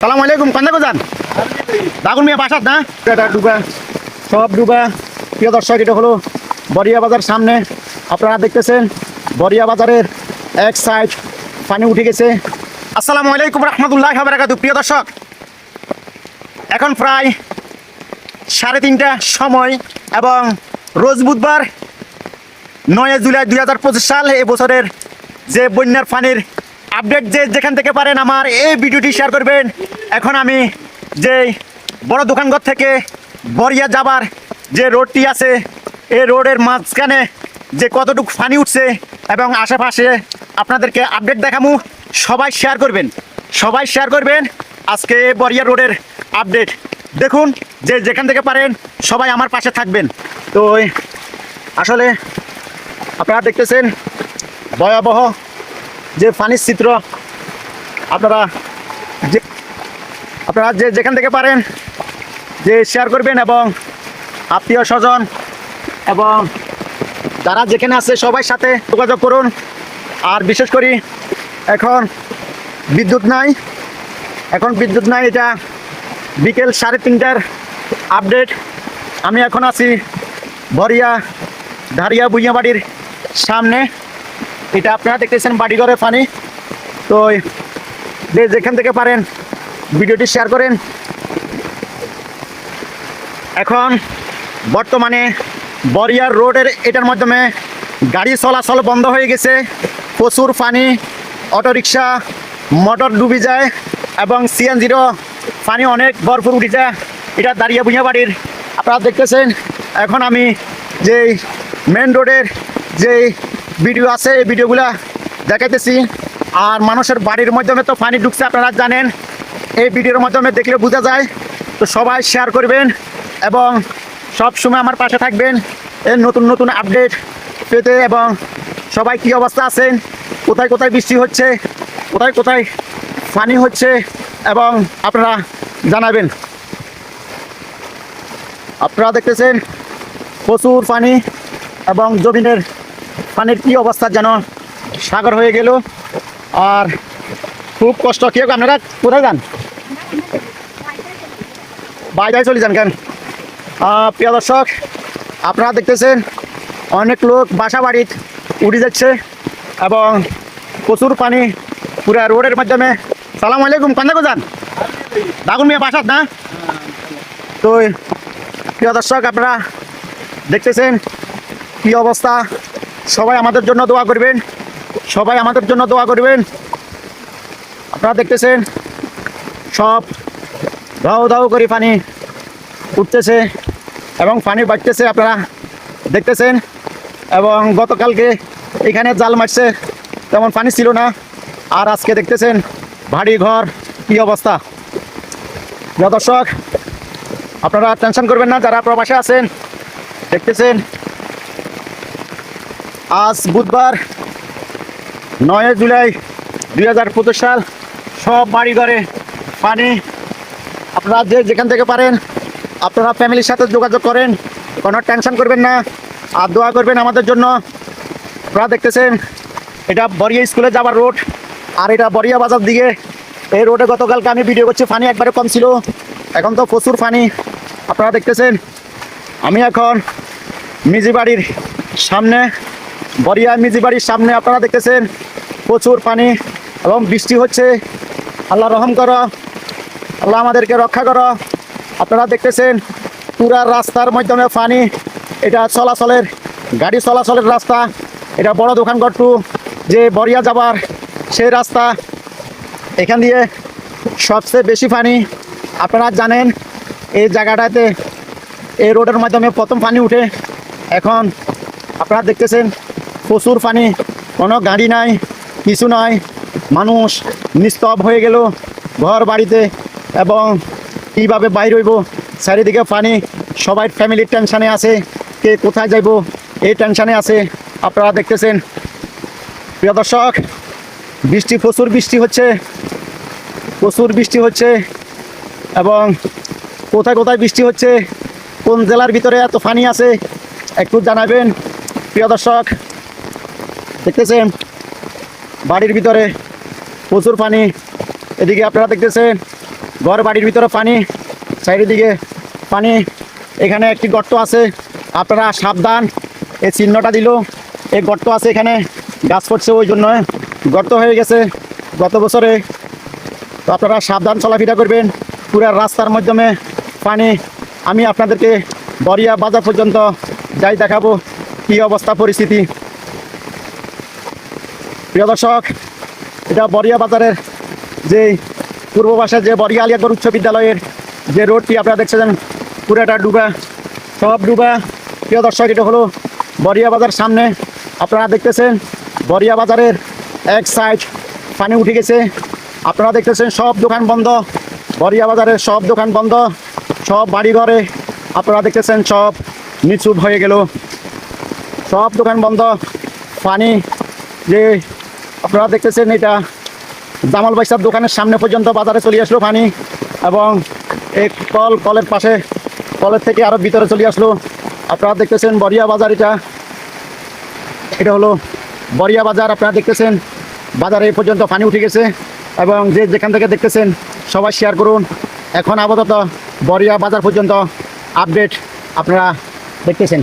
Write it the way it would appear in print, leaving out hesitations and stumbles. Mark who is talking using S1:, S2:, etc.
S1: সালাম আলাইকুম কান্দা কোজান দাগুন মিয়া বাসাত না এটা ডুবা সব ডুবা। প্রিয় দর্শক, এটা হলো বরিয়া বাজার সামনে। আপনারা দেখতেছেন বরিয়া বাজারের এক সাইড পানি উঠে গেছে। আসসালামু আলাইকুম রহমতুল্লাহি ওয়া বারাকাতুহু। প্রিয় দর্শক, এখন প্রায় 3:30 সময় এবং রোজ বুধবার 9 জুলাই 2025 সাল। এই বছরের যে বন্যার পানির আপডেট যেখান থেকে পারেন আমার এই ভিডিওটি শেয়ার করবেন। এখন আমি যে বড় দোকানঘর থেকে বরিয়া যাবার যে রোডটি আছে, এই রোডের মাঝখানে যে কতটুকু পানি উঠছে এবং আশেপাশে আপনাদেরকে আপডেট দেখামু। সবাই শেয়ার করবেন আজকে বরিয়া রোডের আপডেট। দেখুন যেখান থেকে পারেন সবাই আমার পাশে থাকবেন। তো আসলে আপনারা দেখতেছেন ভয়াবহ যে পানির চিত্র। আপনারা যেখান থেকে পারেন যে শেয়ার করবেন এবং আত্মীয় স্বজন এবং যারা যেখানে আছে সবার সাথে যোগাযোগ করুন। আর বিশেষ করে এখন বিদ্যুৎ নাই, এটা বিকেল 3:30টার আপডেট। আমি এখন আছি বরিয়া ধারিয়া বুইয়া বাড়ির সামনে। এটা আপনারা দেখতেছেন বাড়িঘরের পানি। তো যেখান থেকে পারেন ভিডিওটি শেয়ার করেন। এখন বর্তমানে বরিয়ার রোডের এটার মাধ্যমে গাড়ি চলাচল বন্ধ হয়ে গেছে। প্রচুর পানি, অটোরিকশা, মোটর ডুবে যায় এবং সিএনজিরও পানি অনেক ভরপুর উঠে যায়। এটা দাঁড়িয়ে বুঝা বাড়ির আপনারা দেখতেছেন। এখন আমি যে মেন রোডের যে ভিডিও আছে এই ভিডিওগুলা দেখাইতেছি। আর মানুষের বাড়ির মাধ্যমে তো পানি ঢুকছে, আপনারা জানেন, এই ভিডিওর মাধ্যমে দেখলে বোঝা যায়। তো সবাই শেয়ার করবেন এবং সব সময় আমার পাশে থাকবেন এর নতুন আপডেট পেতে। এবং সবাই কী অবস্থা আছেন, কোথায় বৃষ্টি হচ্ছে, কোথায় পানি হচ্ছে এবং আপনারা জানাবেন। আপনারা দেখতেছেন প্রচুর পানি এবং জমিনের পানির কী অবস্থা, যেন সাগর হয়ে গেল। আর খুব কষ্ট। কেউ আপনারা কোথায় যান? বাইরে চলে যান কেন? প্রিয় দর্শক, আপনারা দেখতেছেন অনেক লোক বাসা বাড়ি উঠে যাচ্ছে এবং প্রচুর পানি পুরা রোডের মাধ্যমে। সালাম আলাইকুম কান্দা যান দাগুন মিয়া বাসাত না। তো প্রিয় দর্শক, আপনারা দেখতেছেন কী অবস্থা। সবাই আমাদের জন্য দোয়া করবেন। আপনারা দেখতেছেন সব দাও করে পানি উঠতেছে এবং পানি বাড়তেছে, আপনারা দেখতেছেন। এবং গতকালকে এখানে জাল মারছে, তেমন পানি ছিল না। আর আজকে দেখতেছেন বাড়ি ঘর কী অবস্থা। প্রিয় দর্শক, আপনারা টেনশন করবেন না, যারা প্রবাসে আছেন। দেখতেছেন আজ বুধবার 9 জুলাই 2025 সাল। সব বাড়ি ঘরে পানি। আপনারা যেখান থেকে পারেন আপনারা ফ্যামিলির সাথে যোগাযোগ করেন, কোনো টেনশন করবেন না। আর দোয়া করবেন আমাদের জন্য। আপনারা দেখতেছেন এটা বরিয়া স্কুলে যাবার রোড, আর এটা বরিয়া বাজার দিকে। এই রোডে গতকালকে আমি ভিডিও করছি, পানি একবারে কম ছিল, এখন তো প্রচুর পানি। আপনারা দেখতেছেন আমি এখন মিজি বাড়ির সামনে, বরিয়া মিজি বাড়ির সামনে। আপনারা দেখতেছেন প্রচুর পানি এবং বৃষ্টি হচ্ছে। আল্লাহ রহম করো, আল্লাহ আমাদেরকে রক্ষা করো। আপনারা দেখতেছেন পুরা রাস্তার মাধ্যমে পানি। এটা গাড়ি চলাচলের রাস্তা। এটা বড় দোকানঘর টু যে বরিয়া যাবার সেই রাস্তা। এখান দিয়ে সবচেয়ে বেশি পানি। আপনারা জানেন এই জায়গাটাতে এই রোডের মাধ্যমে প্রথম পানি উঠে। এখন আপনারা দেখতেছেন প্রচুর পানি, কোনো গাড়ি নাই, কিছু নাই, মানুষ নিস্তব্ধ হয়ে গেল ঘর বাড়িতে। এবং কীভাবে বাইর হইব, চারিদিকে পানি। সবাই ফ্যামিলির টেনশানে আছে, কে কোথায় যাইব এই টেনশানে আছে। আপনারা দেখতেছেন প্রিয় দর্শক, প্রচুর বৃষ্টি হচ্ছে এবং কোথায় বৃষ্টি হচ্ছে, কোন জেলার ভিতরে এত পানি আছে একটু জানাবেন। প্রিয় দর্শক, দেখতেছেন বাড়ির ভিতরে প্রচুর পানি। এদিকে আপনারা দেখতেছেন ঘর বাড়ির ভিতরে পানি, চারিদিকে পানি। এখানে একটি গর্ত আছে, আপনারা সাবধান। এই চিহ্নটা দিল, এই গর্ত আছে, এখানে গাছ পড়ছে ওই জন্য গর্ত হয়ে গেছে গত বছরে। তো আপনারা সাবধান চলাফেরা করবেন। পুরো রাস্তার মাধ্যমে পানি। আমি আপনাদেরকে বরিয়া বাজার পর্যন্ত যাই দেখাবো কী অবস্থা পরিস্থিতি। প্রিয় দর্শক, এটা বরিয়া বাজারের যে পূর্ব পাশে যে বরিয়া আলিয়াগড় উচ্চ বিদ্যালয়ের যে রোডটি আপনারা দেখছেন, পুরোটা ডুবা, সব ডুবা। প্রিয় দর্শক, এটা হলো বরিয়া বাজার। সামনে আপনারা দেখতেছেন বরিয়া বাজারের এক সাইড পানি উঠে গেছে। আপনারা দেখতেছেন সব দোকান বন্ধ, বরিয়া বাজারের সব দোকান বন্ধ, সব বাড়িঘরে আপনারা দেখতেছেন সব নিচুপ হয়ে গেল, সব দোকান বন্ধ। পানি যে আপনারা দেখতেছেন, এটা জামাল বাইসার দোকানের সামনে পর্যন্ত বাজারে চলে আসলো পানি, এবং এই কলের পাশে, কলের থেকে আরও ভিতরে চলে আসলো। আপনারা দেখতেছেন বরিয়া বাজার, এটা হলো বরিয়া বাজার। আপনারা দেখতেছেন বাজারে এই পর্যন্ত পানি উঠে গেছে, এবং যে যেখান থেকে দেখতেছেন সবাই শেয়ার করুন। এখন আপাতত বরিয়া বাজার পর্যন্ত আপডেট আপনারা দেখতেছেন।